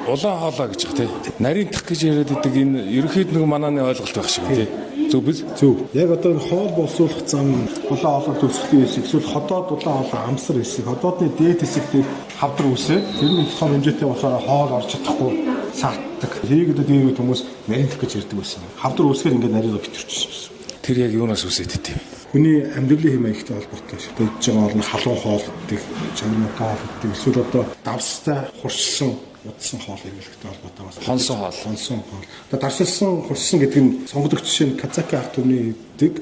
Улаан хоолой гэж тий. Нарийнтах гэж яриад идэг энэ ерөнхийд нэг манааны ойлголт байх шиг тий. Зөв биз? Зөв. Яг одоо хоол боловсруулах зам улаан хоолой төгсгөл хэсэг эсвэл ходоод улаан хоолой амсар хэсэг, ходоодны дээд хэсэгт хавдар үсээ. Тэр нь их том хэмжээтэй болохоор хоол орж чадахгүй саатдаг. Тэрийг одоо дээрүүд хүмүүс нарийнтах гэж ярьдаг байсан. Хавдар үсгээр ингээд нарийнгаа битэрчихсэн. Тэр яг юунаас үсээд идэв? Хүний амьдралын хэм маягтай холбоотой байж байгаа бол халуун хоол гэдэг, чанартай хоол гэдэг, эсвэл одоо давстай хурцсан удсан хоол хэрэглэхтэй холбоотой бас. Хонсон хоол. Одоо даршилсан хурцсан гэдэг нь сонгодог жишээ нь Казаки ард түмний гэдэг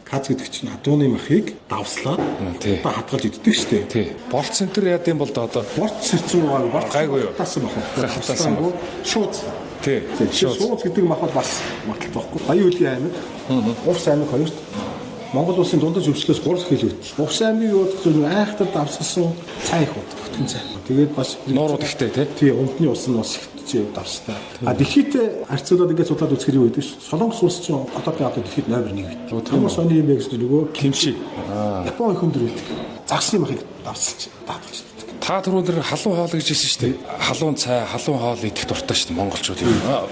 Каз гэдэг чинь адууны махыг давслаад одоо хадгалж иддэг шүү дээ. Тий. Болц центр яа гэм бол одоо болц цэцэн байгаа гайгүй юу? Хатаасан баг. Шууд. Тий. Шууд гэдэг мах бол бас магталт байхгүй. Баян үлийн аймаг, Увс аймаг хоёрт Монгол улсын дундаж өвчлөөс 3 хэлбэрт. Увс аймгийн юу гэдэг айхтар давсгсан цай их бод. Бүтэн цай. Тэгээд бас нуурууд ихтэй тий. Өмдний ус нь бас ихтэй давстай. Дэлхийд харьцуулаад ингээд судлаад үзэхээр юу гэдэг ш. Солонгос улс чинь одоогийн дэлхийд номер 1 байд. Хүмүүс сони юм гэж нөгөө кимчи. Япон их өндөр байдаг. Загсны махыг давсч даатгалж. Та түрүүн халуун хоол гэж хэлсэн шүү дээ. Халуун цай, халуун хоол идэх дуртай шүү дээ монголчууд.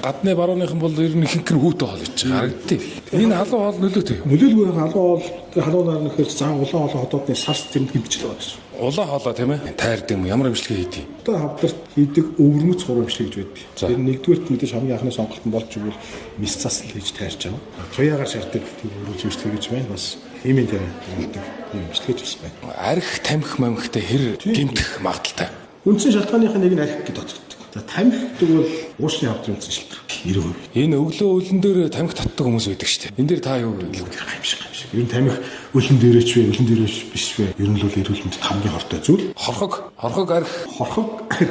Гадны барууныхан бол ер нь ихэнх нь хүүтэй хоол идэж байгаа. Харагдтыг. Энэ халуун хоол нөлөөтэй юу? Нөлөөлгүй халуун хоол, халуунаар нөхөр зан улаан хоолой хотоодны сарс тэмдэг хэмжиж байгаа гэсэн. Улаан хоолой тийм ээ. Тайрд юм ямар имжлэгээ хийдэг. Одоо хавдарт хийдэг өвөрмөц хурамчлаг гэж байдаг. Тэр нэгдүгээрт мэдээж хамгийн анхны сонголт нь болж игэл мис засал хийж тайрч байгаа. Туяагаар шаарддаг тийм имжлэг гэж байна. Бас химийн дээр хийдэг имжлэг гэж байна. Арх тамхи мамхтай хэр гэмтэх магадaltaй. Үндсэн шалтгааных нь нэг нь арх гэж тооцогддог. За тамхи гэдэг бол уушны хавдрын үндсэн шалтгаан. 90%. Энэ өглөө өлөн дээр тамхи татдаг хүмүүс байдаг шүү дээ. Энэ дээр та юу хэлэх юм. Ер нь тамхи өлөн дээрээч вэ, өлөн дээрээч биш вэ? Ер нь л эрүүл мэндэд хамгийн хортой зүйл. Хорхог арх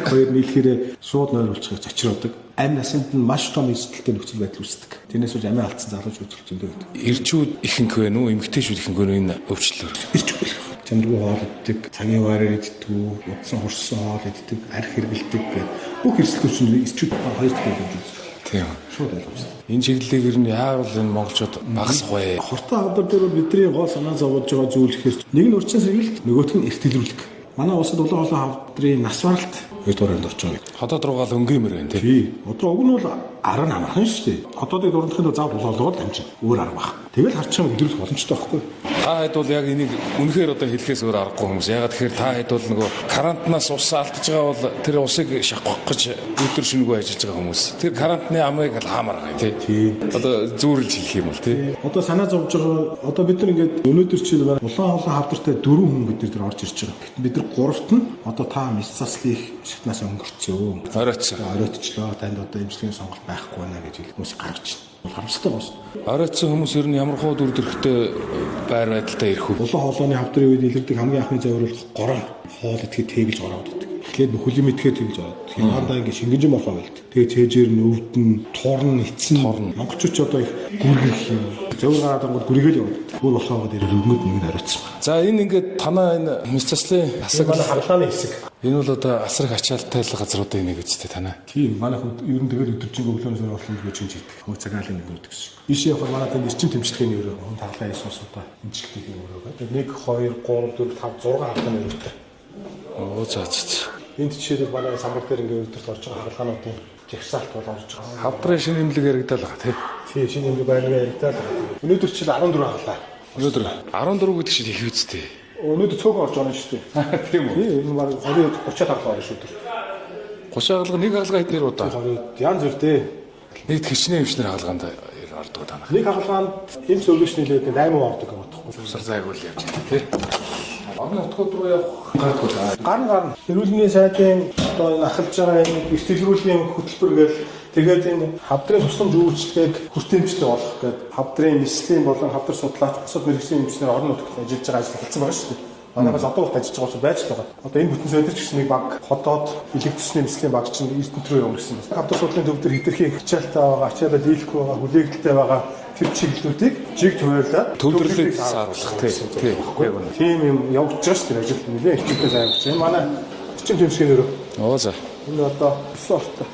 хоёр нийлэхээр шууд нойруулчихыг зочроодог. Амь насанд нь маш том эсдэлтэй нөхцөл байдал үүсдэг. Тэрнээс үж амиа алдсан залууч үзүүлэлтөндөө байдаг. Ирчүүд ихэнх вэ нү, эмэгтэйчүүд ихэнх вэ энэ өвчлөлөөр. Ирчүүд чанаргүй хоол иддэг, цагийн вараар иддэг, удсан хурцсан хоол иддэг, арх хэрэгэлдэг гэх бүх эрсдэлүүд чинь ирчүүд хоёр дахь байдаг. Тийм. Шууд ойлгомжтой. Энэ чиглэлээр нь яавал энэ монголчууд багасах вэ? Хортой хавдар дээр бидний гол санаа зовж байгаа зүйл ихээр нэг нь урьдчилан сэргийлэлт, нөгөөх нь эртэлрүүлэг. Манай улсад улаан хоолой хавдрын нас баралт хоёрдугаар орж байгаа. Ходоод руугаа л өнгөмөр байна тий. Одоо уг нь бол арга нь амархан шүү дээ. Ходоодыг дурдахын зав болоолгоод амжин өөр арга баг. Тэгэл харчаа өдрөх боломжтой байхгүй. Та хэд бол яг энийг үнэхээр одоо хэлэхээс өөр аргагүй хүмүүс. Ягаад тэгэхээр та хэд бол нөгөө карантинаас ус алдаж байгаа бол тэр усыг шахах гэж өдөр шөнөгүй ажиллаж байгаа хүмүүс. Тэр карантины амыг л хаамаар байгаа тий. Одоо зүүрлж хэлэх юм бол тий. Одоо санаа зовж байгаа. Одоо бид нар ингээд өнөөдөр чил улаан хоолой хавдартай 4 хүн бид нар орж ирж байгаа. Бид нар 3-т нь одоо та мис заслыг шатнаас өнгөрцөө. Оройтчлоо. Танд одоо имжлэгийн сонголт байхгүй байна гэж хэлэх хүмүүс гаргаж байна. Харамсалтай байна. Оройтсон хүмүүс ер нь ямар хуу дүр төрхтэй байр байдалтай ирэх үү? Улаан хоолойны хавдрын үед илэрдэг хамгийн анхны завируул гороо. Хоол идэхэд тэгэлж ороод идэг. Тэгэхээр нөхөлийн мэдхээр тэгэлж ороод. Тэгэхээр хандаа ингэ шингэнжин морхоо байлд. Тэгээ цээжээр нь өвдөн, туурн, эцэн. Монголчууд ч одоо их гүргэх юм. Зөвөр гараад ангууд гүргээл яваад. Бүр болохоо дээр өвгөд нэг оройтсон. За энэ ингээд танаа энэ мис заслын асар манай хаалгааны хэсэг. Энэ бол одоо асар их ачаалттай газруудын нэг үстэй танаа. Тийм манай хүн ер нь тэгэл өдөржингөө өглөөний сар болсон гэж хийж идэг. Хөө цагаалын нэг өгдөг гэсэн. Биш яг манай тэр эрчим тэмцлэгийн өрөө хүн таглаа ясуусуудаа тэмцлэгийн өрөө гэдэг. 1 2 3 4 5 6 хаалганы өрөөтэй. Оо за. Энд жишээлбэл манай самбар дээр ингээд өдөрт орж байгаа хаалгаануудын жагсаалт бол орж байгаа. Хавдрын шинэ имлэг яригдал байгаа тий. Тийм шинэ имлэг байна яригдал. Өнөөдөр чил 14 хаалгаа. Өнөөдөр 14 гэдэг чинь их үстэй. Өнөөдөр цөөхөн орж байгаа шүү дээ. Тийм үү? Энэ баг 20 30 хаалгаа орж шүү дээ. 30 хаалга нэг хаалга хэднэр удаа? Янз бүртэй. Нэг хичнээн хэмжнэр хаалгаанд ордог танаа. Нэг хаалгаанд эм сөвлөшний лээд 8 ордог байгаа байхгүй. Усар зайг үл явж байгаа тий. Орны утгууд руу явах гайгүй. Гарн эрүүлгийн сайдын одоо энэ ахалж байгаа энэ бэлтгэлрүүлгийн хөтөлбөр гээл тэгээд энэ хавдрын тусламж үйлчлэгийг хүртээмжтэй болгох гэдэг хавдрын нислэгийн болон хавдар судлаач бусад мэргэжлийн эмчнэр орон нутагт ажиллаж байгаа ажил хэлсэн байгаа шүү дээ. Манайхаас одоо урт ажиллаж байгаа байж байгаа. Одоо энэ бүтэн сөйдөрч гэсэн нэг баг ходоод элэг төсний нислэгийн баг чинь эрдэнэт рүү өнгөрсөн байна. Хавдар судлалын төв дээр хэтэрхий хичээлтэй байгаа, ачаалал дийлэхгүй байгаа, хүлээлттэй байгаа тэр чиглэлүүдийг жиг туйлаад төвлөрлөгийг сааруулах тий. Тийм юм явж байгаа шүү дээ ажил нэлээд ихтэй зайлж. Энэ манай эрчим тэмцгийн өрөө. Оо за. Энэ одоо 9 ортой.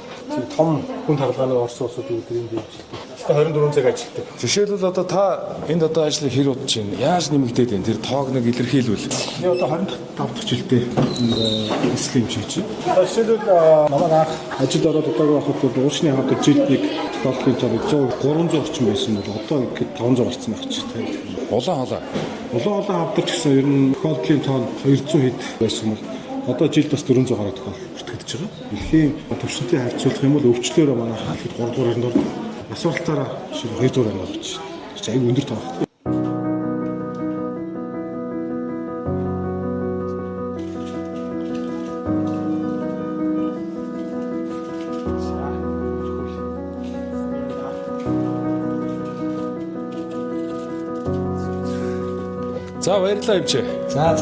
Том хүн хаалгааны Орос улсууд үүдрийн дэмжлэг. 24 цаг ажилладаг. Жишээлбэл одоо та энд одоо ажлыг хэр удаж байна? Яаж нэмэгдээд байна? Тэр тоог нэг илэрхийлвэл. Би одоо 25 дахь жилдээ эслэм хийж байна. Жишээлбэл намайг анх ажилд ороод удаагүй байхад бол уушны хамт жилд нэг технологийн тоог 300 орчим байсан бол одоо ингээд 500 болсон байх ч тийм. Улаан хамтар ч гэсэн ер нь технологийн тоон 200 хэд байсан бол одоо жилд бас 400 гаруй тохиол бүртгэж байгаа. Дэлхийн төвшөнтэй харьцуулах юм бол өвчлөөр манай хаалт 3 дугаар орнд ордог. Асуултаараа шиг 2 дугаар орнд орж байна. Чи аяг өндөр тоо. За баярлалаа эмчээ. За.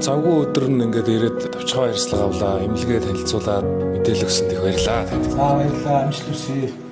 Цангүй өдөр нь ингээд ирээд тавчгаа ярьцлага авлаа, эмнэлгээ танилцуулаад мэдээлэл өгсөнд их баярлалаа. За баярлалаа. Амжилт хүсье.